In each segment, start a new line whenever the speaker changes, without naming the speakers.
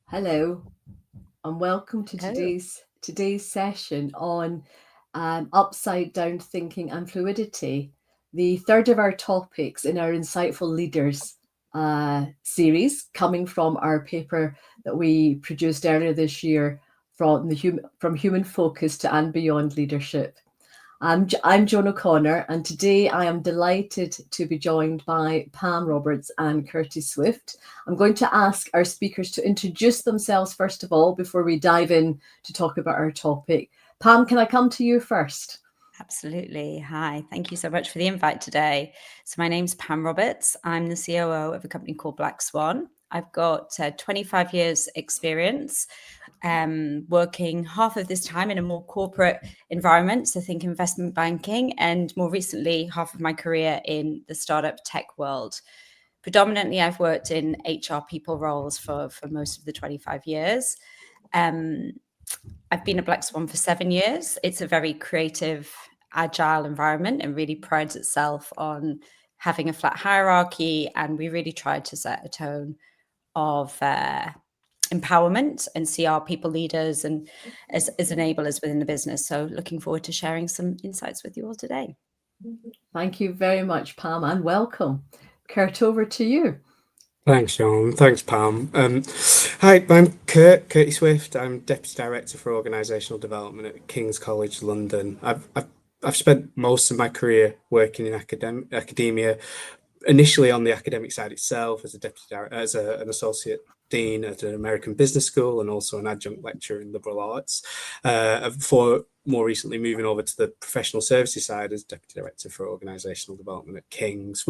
Hello, and welcome to
Oh,
today's session on upside down thinking and fluidity, the third of our topics in our Insightful Leaders series, coming from our paper that we produced earlier this year from human focus to and beyond leadership. I'm Joan O'Connor, and today I am delighted to be joined by Pam Roberts and Curtis Swift. I'm going to ask our speakers to introduce themselves first of all before we dive in to talk about our topic. Pam, can I come to you first?
absolutely. Hi, thank you so much for the invite today. So, my name's Pam Roberts. I'm the COO of a company called Black Swan. I've got 25 years' experience working half of this time in a more corporate environment, so think investment banking, and more recently, half of my career in the startup tech world. Predominantly, I've worked in HR people roles for most of the 25 years. Um, I've been at Black Swan for 7 years. It's a very creative, agile environment and really prides itself on having a flat hierarchy. And we really tried to set a tone of empowerment and see our people leaders and as enablers within the business. So looking forward to sharing some insights with you all today.
Thank you very much, Pam, and welcome. Kurt, over to you.
Thanks, Sean. Thanks, Pam. Hi, I'm Curtis Swift. I'm Deputy Director for Organisational Development at King's College London. I've spent most of my career working in academia, initially on the academic side itself as a an associate dean at an American business school and also an adjunct lecturer in liberal arts. Before more recently moving over to the professional services side as Deputy Director for Organisational Development at King's.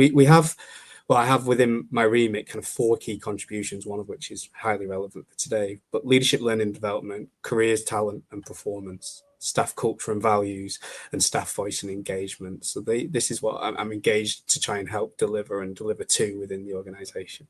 I have within my remit kind of four key contributions, one of which is highly relevant for today, but leadership, learning, development, careers, talent and performance, staff culture and values, and staff voice and engagement. So this is what I'm engaged to try and help deliver to within the organisation.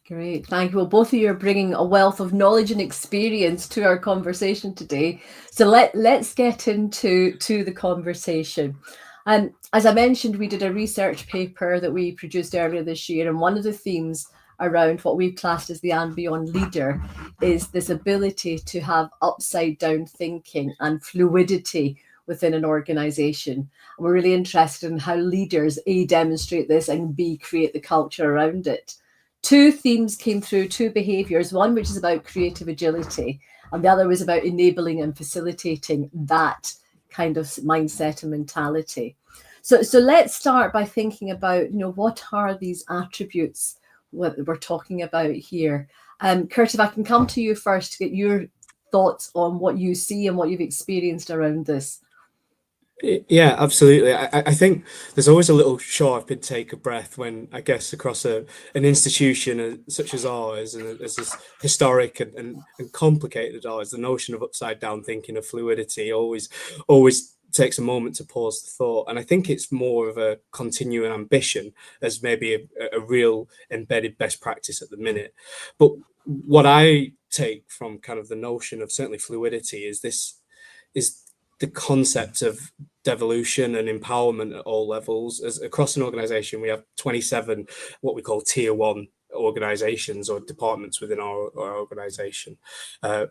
Great, thank you. Well, both of you are bringing a wealth of knowledge and experience to our conversation today. So let's get into the conversation. As I mentioned, we did a research paper that we produced earlier this year, and one of the themes around what we've classed as the and beyond leader is this ability to have upside down thinking and fluidity within an organization. And we're really interested in how leaders A, demonstrate this, and B, create the culture around it. Two themes came through, two behaviors, one which is about creative agility, and the other was about enabling and facilitating that kind of mindset and mentality. So let's start by thinking about, what are these attributes what we're talking about here? Kurt, if I can come to you first to get your thoughts on what you see and what you've experienced around this.
Yeah, absolutely. I think there's always a little sharp intake of breath when I guess across an institution such as ours and as this historic and complicated ours, the notion of upside down thinking of fluidity always takes a moment to pause the thought. And I think it's more of a continuing ambition as maybe a real embedded best practice at the minute. But what I take from kind of the notion of certainly fluidity is the concept of devolution and empowerment at all levels. As across an organization, we have 27 what we call tier one organizations or departments within our organization,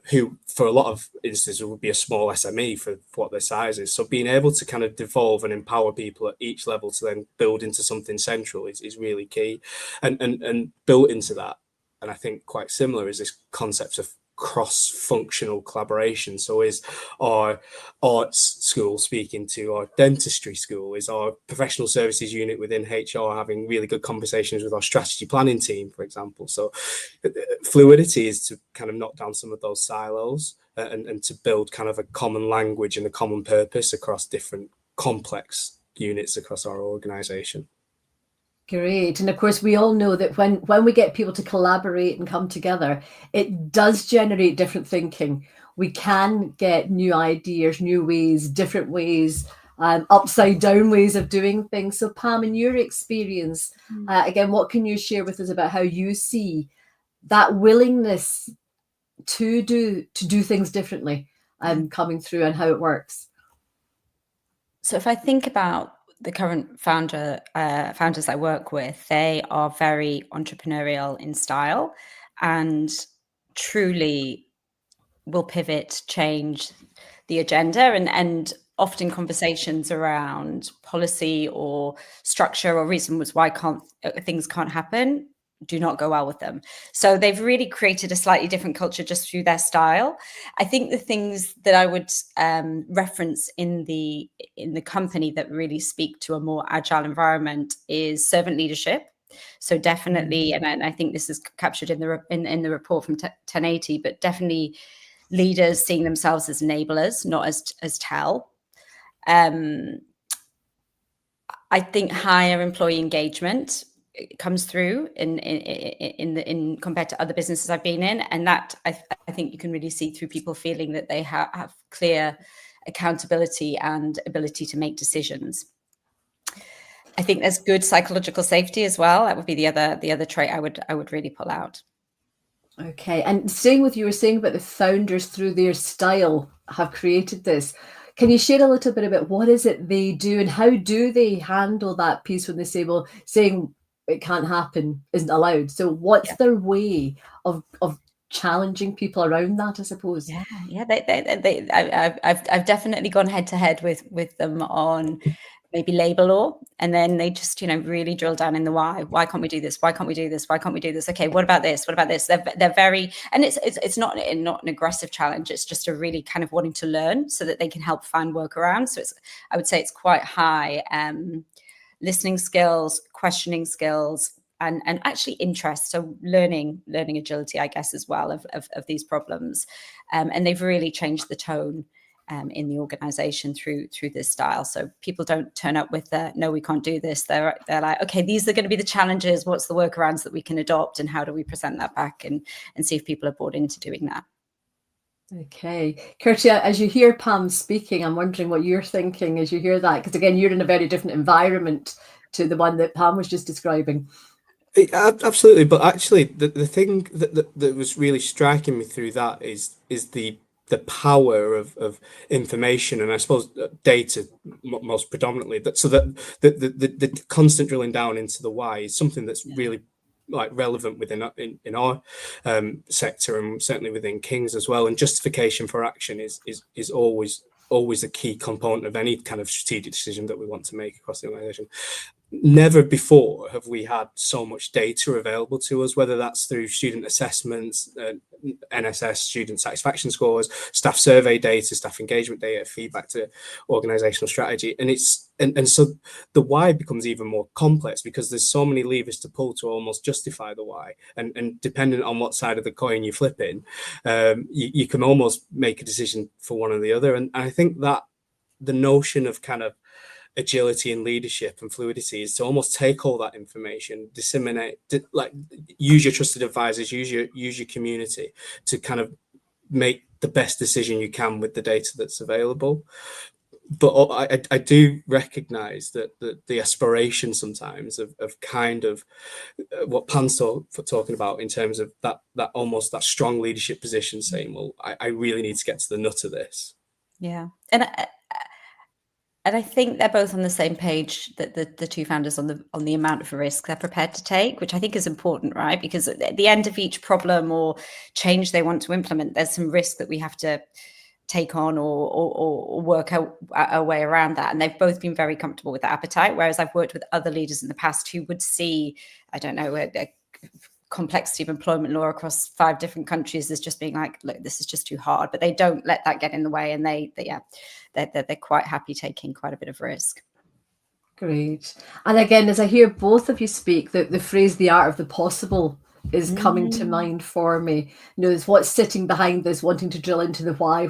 who for a lot of instances would be a small SME for what their size is. So being able to kind of devolve and empower people at each level to then build into something central is really key. And built into that, and I think quite similar, is this concept of cross-functional collaboration. So is our arts school speaking to our dentistry school? Is our professional services unit within HR having really good conversations with our strategy planning team, for example? So fluidity is to kind of knock down some of those silos and to build kind of a common language and a common purpose across different complex units across our organization.
Great. And of course, we all know that when we get people to collaborate and come together, it does generate different thinking. We can get new ideas, new ways, different ways, upside down ways of doing things. So, Pam, in your experience, again, what can you share with us about how you see that willingness to do things differently coming through and how it works?
So if I think about the current founders I work with, they are very entrepreneurial in style, and truly will pivot, change the agenda, and often conversations around policy or structure or reasons why things can't happen do not go well with them. So they've really created a slightly different culture just through their style. I think the things that I would reference in the company that really speak to a more agile environment is servant leadership. So definitely, and I think this is captured in the report from 1080, but definitely leaders seeing themselves as enablers, not as tell. I think higher employee engagement comes through in compared to other businesses I've been in, and that I think you can really see through people feeling that they have clear accountability and ability to make decisions. I think there's good psychological safety as well. That would be the other trait I would really pull out.
Okay, and staying with you were saying about the founders through their style have created this. Can you share a little bit about what is it they do and how do they handle that piece when they say, well, saying it can't happen isn't allowed? So what's their way of challenging people around that, I suppose?
Yeah. I've definitely gone head to head with them on maybe labor law, and then they just really drill down in the why can't we do this, why can't we do this, why can't we do this, okay, what about this, they're very, and it's not an aggressive challenge, it's just a really kind of wanting to learn so that they can help find workarounds. So I would say it's quite high listening skills, questioning skills, and actually interest, so learning agility, I guess, as well of these problems, and they've really changed the tone in the organization through this style. So people don't turn up with no, we can't do this. They're like, okay, these are going to be the challenges. What's the workarounds that we can adopt, and how do we present that back and see if people are bought into doing that?
Okay, Curtia, as you hear Pam speaking, I'm wondering what you're thinking as you hear that, because again, you're in a very different environment to the one that Pam was just describing.
Absolutely, but actually, the thing that was really striking me through that is the power of information, and I suppose data most predominantly. So that the constant drilling down into the why is something that's really relevant within in our sector, and certainly within King's as well. And justification for action is always a key component of any kind of strategic decision that we want to make across the organization. Never before have we had so much data available to us, whether that's through student assessments, NSS student satisfaction scores, staff survey data, staff engagement data, feedback to organizational strategy. And so the why becomes even more complex because there's so many levers to pull to almost justify the why. And depending on what side of the coin you flip in, you can almost make a decision for one or the other. And I think that the notion of kind of agility and leadership and fluidity is to almost take all that information, disseminate, use your trusted advisors, use your community to kind of make the best decision you can with the data that's available. But I do recognize that the aspiration sometimes of kind of what Pan's talking about in terms of that almost that strong leadership position, saying, well, I really need to get to the nut of this.
Yeah. And I think they're both on the same page, that the two founders on the amount of risk they're prepared to take, which I think is important, right? Because at the end of each problem or change they want to implement, there's some risk that we have to take on or work our way around that. And they've both been very comfortable with the appetite. Whereas I've worked with other leaders in the past who would see, I don't know, a complexity of employment law across 5 different countries as just being like, look, this is just too hard. But they don't let that get in the way, and they're quite happy taking quite a bit of risk.
Great. And again, as I hear both of you speak, the phrase "the art of the possible" is coming to mind for me. It's what's sitting behind this, wanting to drill into the why,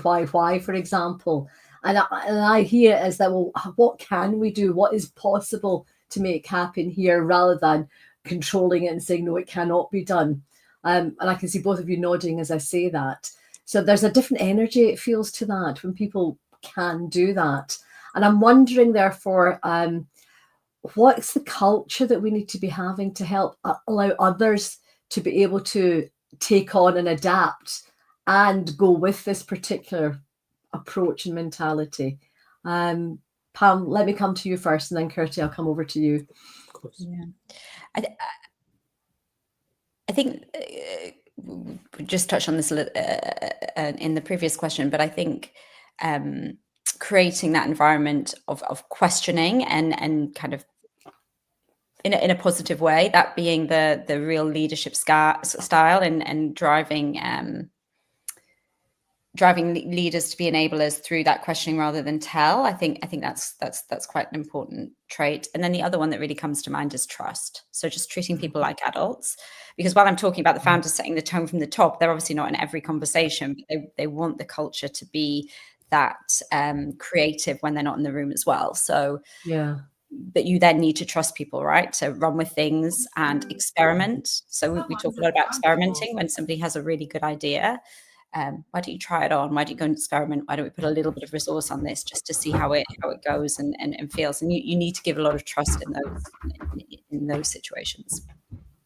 for example. And I hear it as that, well, what can we do? What is possible to make happen here, rather than controlling it and saying, no, it cannot be done. And I can see both of you nodding as I say that. So there's a different energy, it feels, to that when people can do that. And I'm wondering, therefore, what's the culture that we need to be having to help allow others to be able to take on and adapt and go with this particular approach and mentality? Pam, let me come to you first, and then Curtie, I'll come over to you.
Yeah, I think we just touched on this in the previous question, but I think creating that environment of questioning and kind of in a positive way, that being the real leadership style, and driving leaders to be enablers through that questioning rather than tell. I think that's quite an important trait. And then the other one that really comes to mind is trust. So just treating people like adults, because while I'm talking about the founders setting the tone from the top, they're obviously not in every conversation, but they want the culture to be that creative when they're not in the room as well. So
yeah.
But you then need to trust people, right? To run with things and experiment. So we talk a lot about experimenting. When somebody has a really good idea, why don't you try it on? Why don't you go and experiment? Why don't we put a little bit of resource on this just to see how it goes and feels? And you need to give a lot of trust in those situations.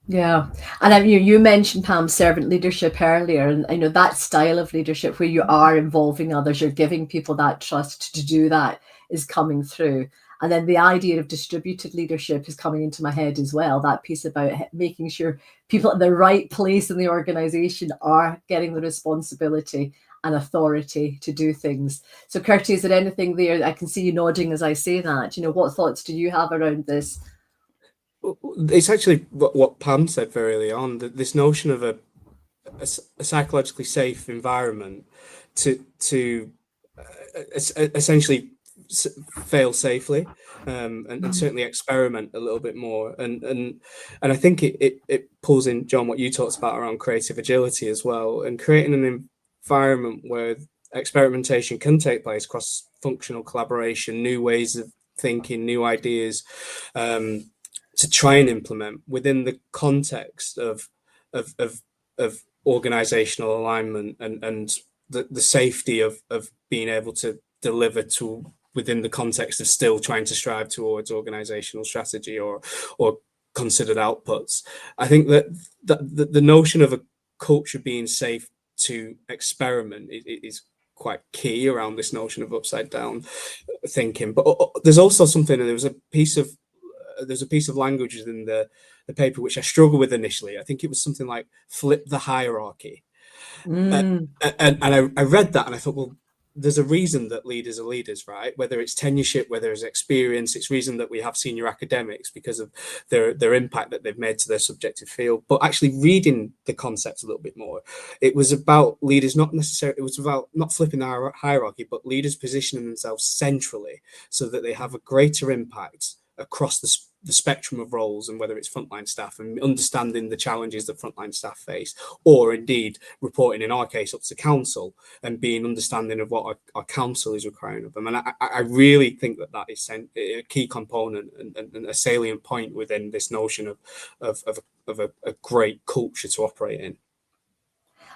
Yeah, and you mentioned, Pam, servant leadership earlier, and I know that style of leadership where you are involving others, you're giving people that trust to do that is coming through. And then the idea of distributed leadership is coming into my head as well. That piece about making sure people at the right place in the organization are getting the responsibility and authority to do things. So, Kirsty, is there anything there? I can see you nodding as I say that. What thoughts do you have around this?
It's actually what Pam said very early on, that this notion of a psychologically safe environment to essentially fail safely, and certainly experiment a little bit more, and I think it pulls in, John, what you talked about around creative agility as well, and creating an environment where experimentation can take place, cross functional collaboration, new ways of thinking, new ideas, to try and implement within the context of organizational alignment and the safety of being able to deliver to within the context of still trying to strive towards organizational strategy or considered outputs. I think that the notion of a culture being safe to experiment is quite key around this notion of upside down thinking. But there's also something, and there's a piece of language within the paper which I struggled with initially. I think it was something like flip the hierarchy. And I read that and I thought, well, there's a reason that leaders are leaders, right? Whether it's tenureship, whether it's experience, it's reason that we have senior academics because of their impact that they've made to their subjective field. But actually reading the concepts a little bit more, it was about leaders not necessarily, it was about not flipping the hierarchy, but leaders positioning themselves centrally so that they have a greater impact across the spectrum of roles, and whether it's frontline staff and understanding the challenges that frontline staff face, or indeed reporting, in our case, up to council and being understanding of what our council is requiring of them. And I really think that is a key component and a salient point within this notion of a great culture to operate in.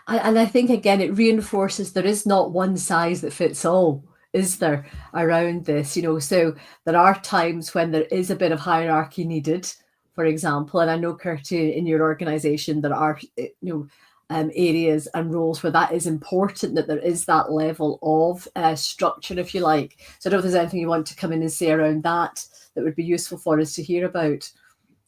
And I think, again, it reinforces there is not one size that fits all, is there, around this? So there are times when there is a bit of hierarchy needed, for example. And I know, Kirsty, in your organization, there are areas and roles where that is important, that there is that level of structure, if you like. So I don't know if there's anything you want to come in and say around that would be useful for us to hear about.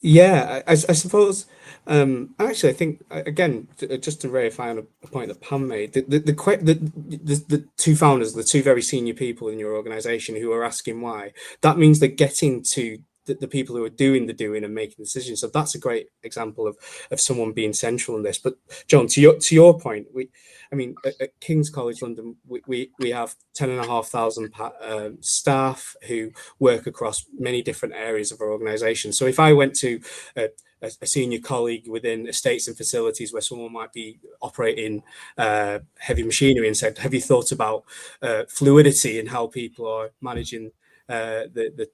Yeah, I suppose. Actually, I think, again, just to verify on a point that Pam made, the two founders, the two very senior people in your organisation who are asking why, that means they're getting to the people who are doing the doing and making decisions. So that's a great example of someone being central in this. But John, to your point, at King's College London, we have 10,500 staff who work across many different areas of our organisation. So if I went to a senior colleague within estates and facilities where someone might be operating heavy machinery and said, have you thought about fluidity and how people are managing the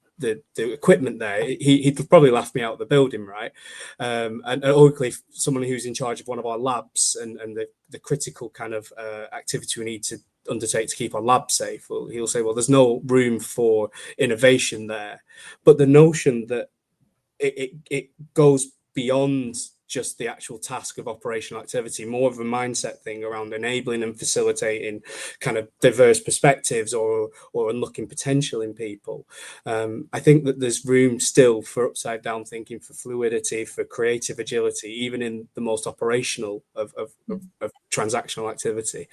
equipment there, he'd probably laugh me out of the building, right? And equally, someone who's in charge of one of our labs and the critical kind of activity we need to undertake to keep our lab safe, well, he'll say, well, there's no room for innovation there. But the notion that it goes beyond just the actual task of operational activity, more of a mindset thing around enabling and facilitating kind of diverse perspectives or unlocking potential in people. I think that there's room still for upside down thinking, for fluidity, for creative agility, even in the most operational of transactional activity.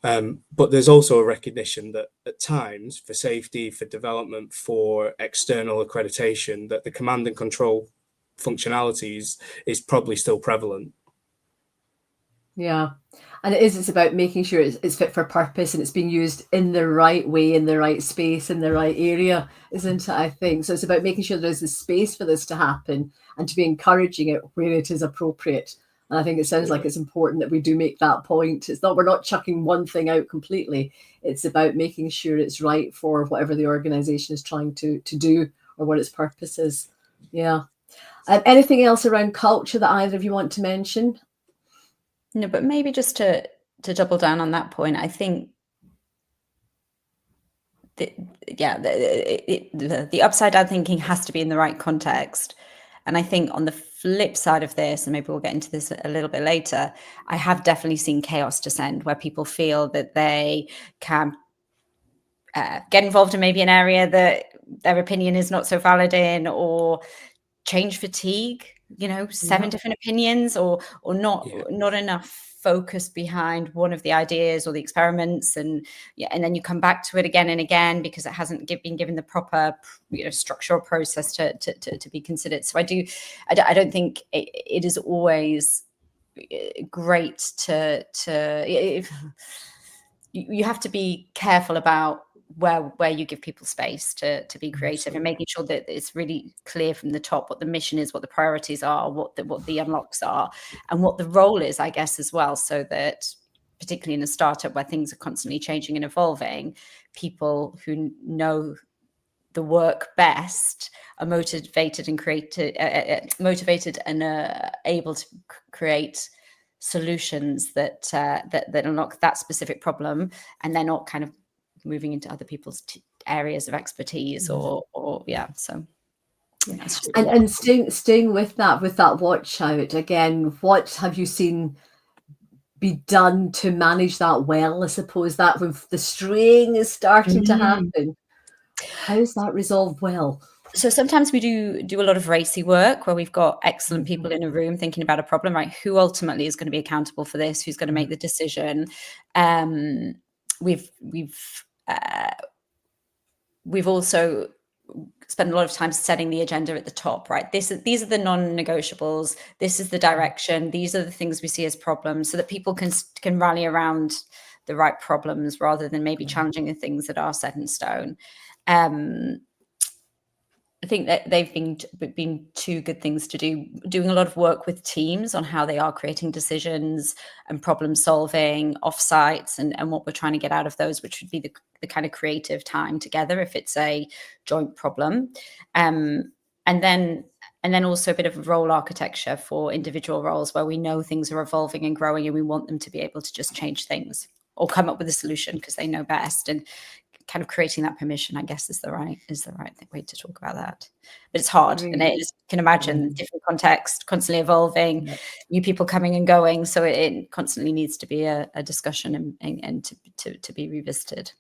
But there's also a recognition that at times, for safety, for development, for external accreditation, that the command and control functionalities is probably still prevalent.
Yeah. And it's about making sure it's fit for purpose and it's being used in the right way, in the right space, in the right area, isn't it? I think so. It's about making sure there's a space for this to happen and to be encouraging it where it is appropriate. And I think it sounds like it's important that we do make that point. It's not, we're not chucking one thing out completely. It's about making sure it's right for whatever the organization is trying to do or what its purpose is. Yeah. Anything else around culture that either of you want to mention?
No, but maybe just to double down on that point, I think the upside down thinking has to be in the right context. And I think on the flip side of this, and maybe we'll get into this a little bit later, I have definitely seen chaos descend where people feel that they can get involved in maybe an area that their opinion is not so valid in, or change fatigue, 7 different opinions, or not enough focus behind one of the ideas or the experiments, and then you come back to it again and again because it hasn't been given the proper structural process to be considered. So I don't think it is always great to you have to be careful about where you give people space to be creative, and making sure that it's really clear from the top what the mission is, what the priorities are, what the unlocks are, and what the role is, I guess, as well, so that particularly in a startup where things are constantly changing and evolving, people who know the work best are motivated and able to create solutions that unlock that specific problem, and they're not kind of moving into other people's areas of expertise or so.
And staying with that watch out again, what have you seen be done to manage that well? I suppose that when the straying is starting to happen, how's that resolved well?
So sometimes we do a lot of racy work where we've got excellent people in a room thinking about a problem, right? Who ultimately is going to be accountable for this? Who's going to make the decision? We've also spent a lot of time setting the agenda at the top, right? These are the non-negotiables. This is the direction. These are the things we see as problems, so that people can rally around the right problems rather than maybe challenging the things that are set in stone. I think that they've been two good things to do, doing a lot of work with teams on how they are creating decisions and problem solving offsites, and what we're trying to get out of those, which would be the kind of creative time together if it's a joint problem. And then also a bit of role architecture for individual roles where we know things are evolving and growing and we want them to be able to just change things or come up with a solution because they know best, and kind of creating that permission, I guess, is the right way to talk about that. But it's hard, and it is, you can imagine, different context, constantly evolving, new people coming and going. So it constantly needs to be a discussion and to be revisited.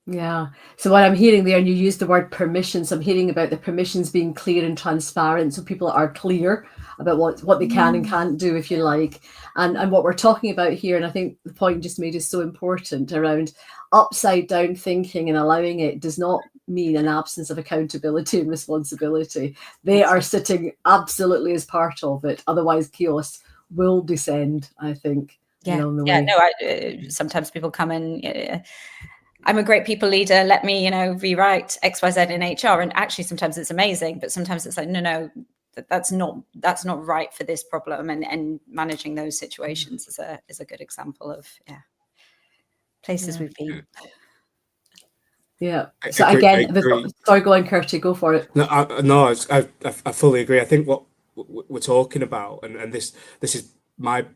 Yeah. So what I'm hearing there, and you use the word permissions, I'm hearing about the permissions being clear and transparent, so people are clear about what they can and can't do, if you like. And what we're talking about here, and I think the point you just made is so important, around upside down thinking and allowing it does not mean an absence of accountability and responsibility. They are sitting absolutely as part of it. Otherwise, chaos will descend, I think. Along the way.
No, sometimes people come in, I'm a great people leader, let me, rewrite XYZ in HR. And actually sometimes it's amazing, but sometimes it's like, no, that's not right for this problem. And managing those situations is a good example of places we've been.
Yeah. So again, sorry, go on, Kirsty, go for it.
No, I fully agree. I think what we're talking about, and this is my,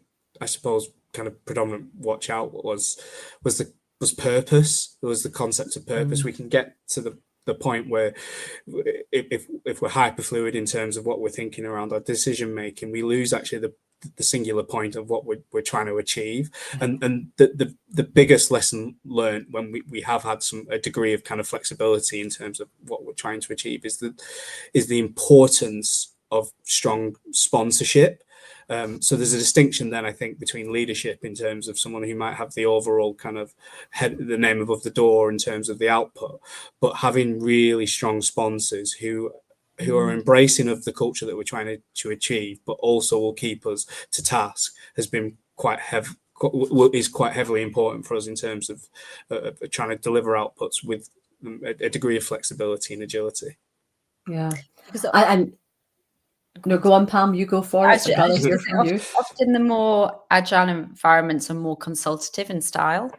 I suppose, kind of predominant watch out was purpose. There was the concept of purpose. We can get to the point where if we're hyperfluid in terms of what we're thinking around our decision making, we lose actually the singular point of what we're trying to achieve. And the biggest lesson learned when we have had a degree of kind of flexibility in terms of what we're trying to achieve is the importance of strong sponsorship. So there's a distinction then, I think, between leadership in terms of someone who might have the overall kind of the name above the door in terms of the output, but having really strong sponsors who are embracing of the culture that we're trying to achieve, but also will keep us to task, has been is quite heavily important for us in terms of trying to deliver outputs with a degree of flexibility and agility.
Yeah, and no, go on, Pam. You go for it. I'd rather hear from you.
Often the more agile environments are more consultative in style.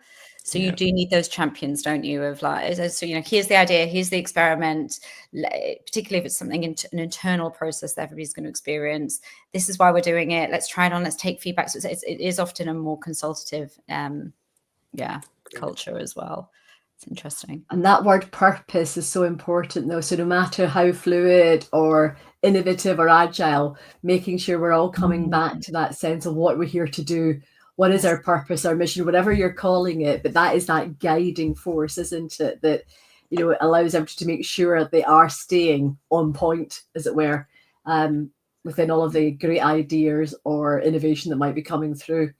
So you do need those champions, don't you? Of like, so here's the idea, here's the experiment. Particularly if it's something an internal process that everybody's going to experience. This is why we're doing it. Let's try it on. Let's take feedback. So it is often a more consultative, culture as well. It's interesting.
And that word purpose is so important, though. So no matter how fluid or innovative or agile, making sure we're all coming back to that sense of what we're here to do. What is our purpose, our mission, whatever you're calling it, but that is that guiding force, isn't it? That, allows everybody to make sure they are staying on point, as it were, within all of the great ideas or innovation that might be coming through.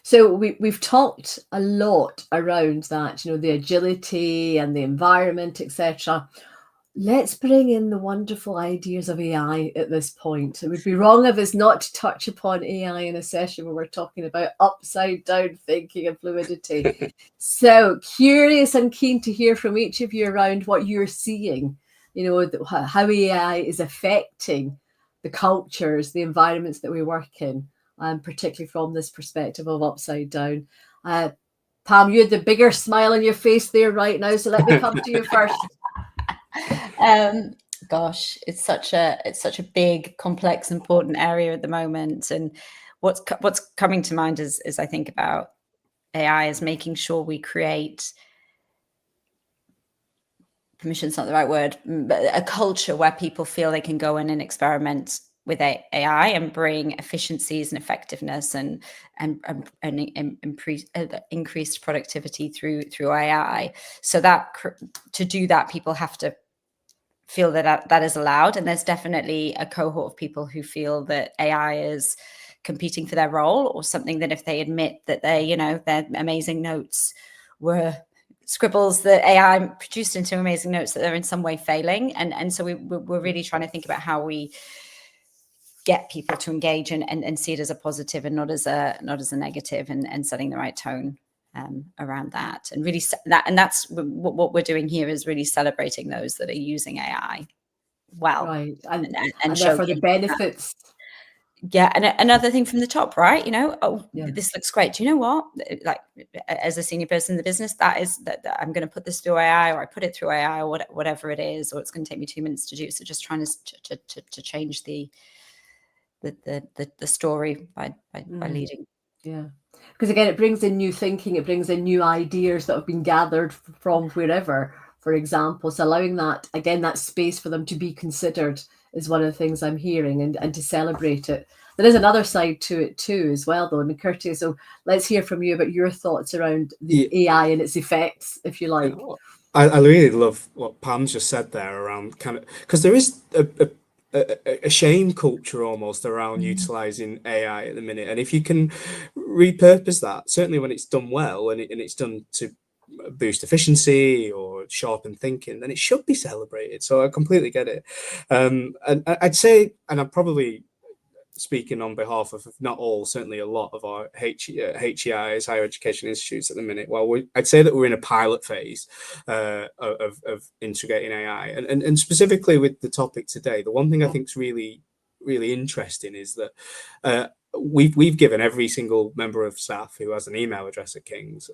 So we've talked a lot around that, the agility and the environment, etc. Let's bring in the wonderful ideas of AI at this point. It would be wrong of us not to touch upon AI in a session where we're talking about upside down thinking and fluidity. So curious and keen to hear from each of you around what you're seeing, how AI is affecting the cultures, the environments that we work in, particularly from this perspective of upside down. Pam, you had the bigger smile on your face there right now, so let me come to you first.
Gosh, it's such a big, complex, important area at the moment. And what's coming to mind as I think about AI is making sure we create, permission's not the right word, but a culture where people feel they can go in and experiment with AI and bring efficiencies and effectiveness and increased productivity through AI. So that to do that, people have to feel that is allowed. And there's definitely a cohort of people who feel that AI is competing for their role, or something that if they admit that their amazing notes were scribbles that AI produced into amazing notes, that they're in some way failing. And so we're really trying to think about how we get people to engage and see it as a positive and not as a negative, and setting the right tone around that. And really that's what we're doing here, is really celebrating those that are using AI well,
right, and therefore the benefits.
Yeah, and another thing from the top, right? This looks great. Do you know what? Like, as a senior person in the business, that I'm going to put this through AI, or I put it through AI, or whatever it is, or it's going to take me 2 minutes to do. So just trying to change the story by leading.
Yeah, because again, it brings in new thinking, it brings in new ideas that have been gathered from wherever, for example. So allowing that, again, that space for them to be considered is one of the things I'm hearing, and to celebrate it. There is another side to it too, as well, though. And Curtis, so let's hear from you about your thoughts around the AI and its effects, if you like.
I really love what Pam's just said there around kind of, because there is a shame culture almost around utilizing AI at the minute. And if you can repurpose that, certainly when it's done well and it's done to boost efficiency or sharpen thinking, then it should be celebrated. So I completely get it. And I'd say, and I'm probably speaking on behalf of, if not all, certainly a lot of our HEIs, higher education institutes at the minute, I'd say that we're in a pilot phase of integrating AI. And specifically with the topic today, the one thing I think is really, really interesting is that we've given every single member of staff who has an email address at King's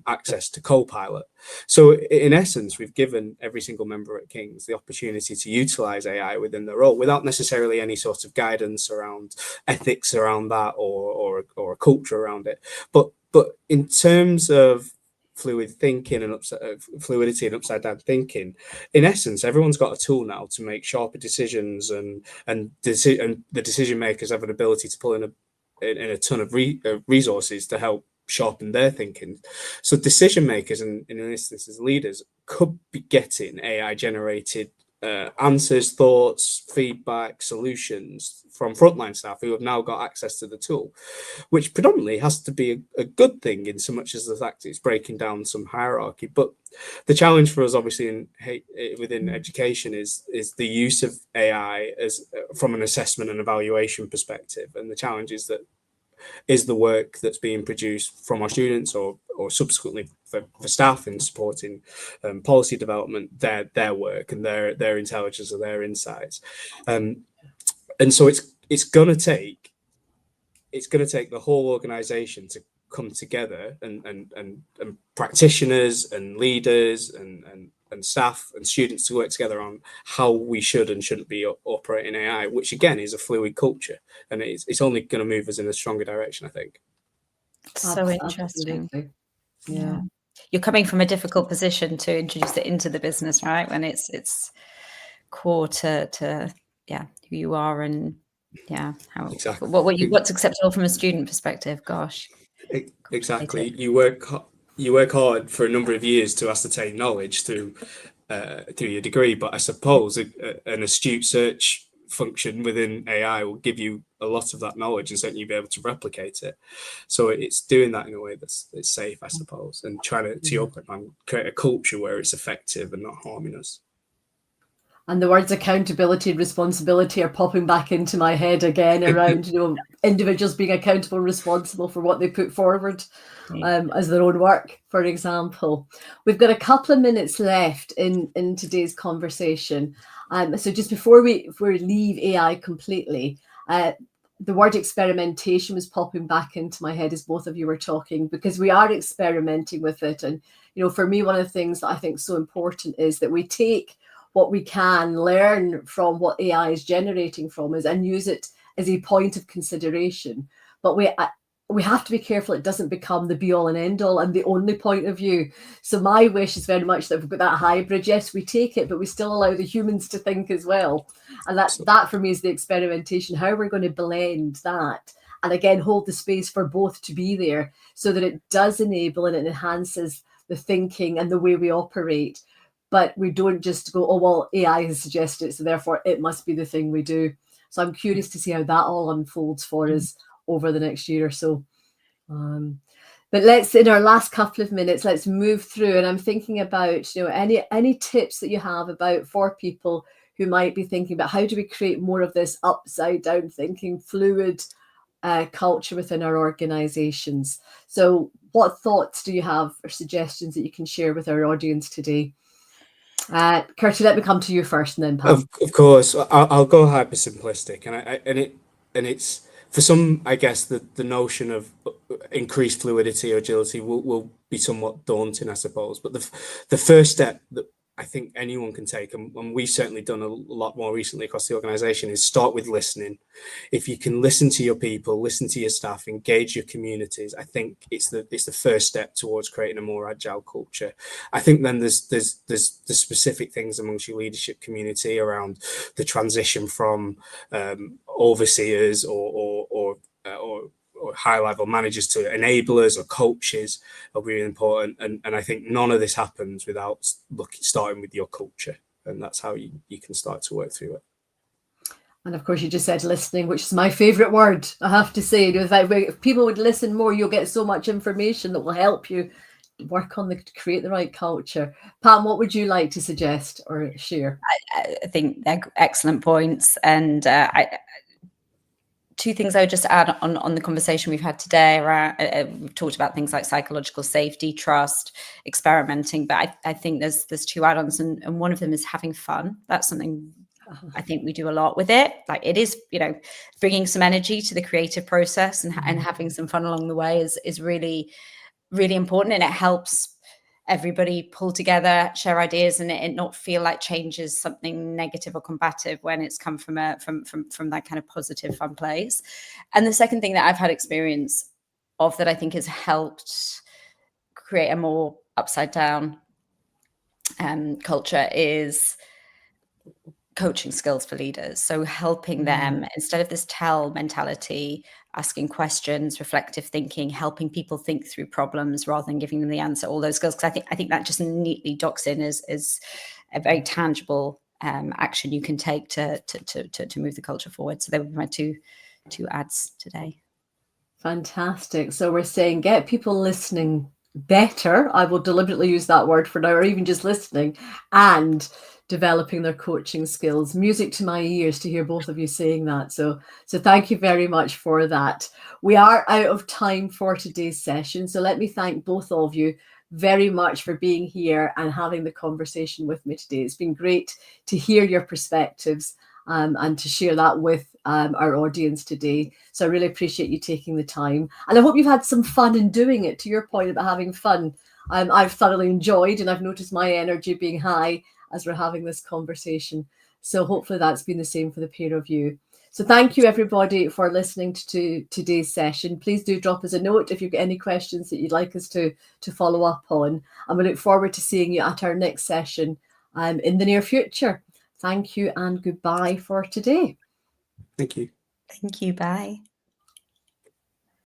access to Copilot. So in essence, we've given every single member at King's the opportunity to utilize AI within their role without necessarily any sort of guidance around ethics around that or a culture around it. But in terms of fluid thinking and fluidity and upside down thinking, in essence, everyone's got a tool now to make sharper decisions, and the decision makers have an ability to pull in a ton of resources to help sharpen their thinking. So decision makers, and in this instance as leaders, could be getting AI generated answers, thoughts, feedback, solutions from frontline staff who have now got access to the tool, which predominantly has to be a good thing in so much as the fact it's breaking down some hierarchy. But the challenge for us, obviously, within education is the use of AI as from an assessment and evaluation perspective. And the challenge is that is the work that's being produced from our students or subsequently for staff in supporting policy development, their work and their intelligence or their insights. And so it's going to take the whole organization to come together, and practitioners and leaders and staff and students to work together on how we should and shouldn't be operating AI, which again is a fluid culture, and it's only going to move us in a stronger direction, I think.
So interesting.
Absolutely.
Yeah. You're coming from a difficult position to introduce it into the business, right? When it's core to who you are and how
exactly
what's acceptable from a student perspective. Gosh,
exactly. You work hard for a number of years to ascertain knowledge through your degree, but I suppose an astute search function within AI will give you a lot of that knowledge and certainly you'll be able to replicate it. So it's doing that in a way that's safe, I suppose, and trying to your point, man, create a culture where it's effective and not harming us.
And the words accountability and responsibility are popping back into my head again around, individuals being accountable and responsible for what they put forward as their own work, for example. We've got a couple of minutes left in today's conversation. So just before we leave AI completely, the word experimentation was popping back into my head as both of you were talking, because we are experimenting with it. And, for me, one of the things that I think is so important is that we take what we can learn from what AI is generating from us and use it as a point of consideration. But we have to be careful it doesn't become the be all and end all and the only point of view. So my wish is very much that we've got that hybrid. Yes, we take it, but we still allow the humans to think as well. And that for me is the experimentation, how we're going to blend that. And again, hold the space for both to be there so that it does enable and it enhances the thinking and the way we operate. But we don't just go, oh, well, AI has suggested it, so therefore it must be the thing we do. So I'm curious to see how that all unfolds for us over the next year or so. But let's, in our last couple of minutes, let's move through. And I'm thinking about, any tips that you have about for people who might be thinking about how do we create more of this upside down thinking, fluid culture within our organizations. So what thoughts do you have or suggestions that you can share with our audience today? Kirsty, let me come to you first, and then Pam.
Of course, I'll go hyper simplistic, and it's for some, I guess the notion of increased fluidity or agility will be somewhat daunting, I suppose. But the first step that I think anyone can take, and we've certainly done a lot more recently across the organization, is start with listening. If you can listen to your people, listen to your staff, engage your communities, I think it's the first step towards creating a more agile culture. I think then there's specific things amongst your leadership community around the transition from overseers or high-level managers to enablers or coaches are really important. And I think none of this happens without starting with your culture. And that's how you can start to work through it.
And of course, you just said listening, which is my favourite word, I have to say. If people would listen more, you'll get so much information that will help you work on create the right culture. Pam, what would you like to suggest or share?
I think they're excellent points. And two things I would just add on the conversation we've had today around, we've talked about things like psychological safety, trust, experimenting, but I think there's two add-ons, and one of them is having fun. That's something I think we do a lot with it. Like it is, bringing some energy to the creative process and having some fun along the way is really, really important, and it helps everybody pull together, share ideas, and it not feel like change is something negative or combative when it's come from that kind of positive, fun place. And the second thing that I've had experience of that I think has helped create a more upside down culture is coaching skills for leaders. So helping them, instead of this tell mentality, asking questions, reflective thinking, helping people think through problems rather than giving them the answer, all those skills. Because I think that just neatly docks in as a very tangible action you can take to move the culture forward. So they were my two ads today.
Fantastic. So we're saying get people listening better. I will deliberately use that word for now, or even just listening, and developing their coaching skills. Music to my ears to hear both of you saying that. So thank you very much for that. We are out of time for today's session. So let me thank both of you very much for being here and having the conversation with me today. It's been great to hear your perspectives and to share that with our audience today. So I really appreciate you taking the time. And I hope you've had some fun in doing it. To your point about having fun, I've thoroughly enjoyed, and I've noticed my energy being high as we're having this conversation. So hopefully that's been the same for the pair of you. So thank you, everybody, for listening to today's session. Please do drop us a note if you've got any questions that you'd like us to follow up on. And we look forward to seeing you at our next session in the near future. Thank you and goodbye for today.
Thank you.
Thank you. Bye.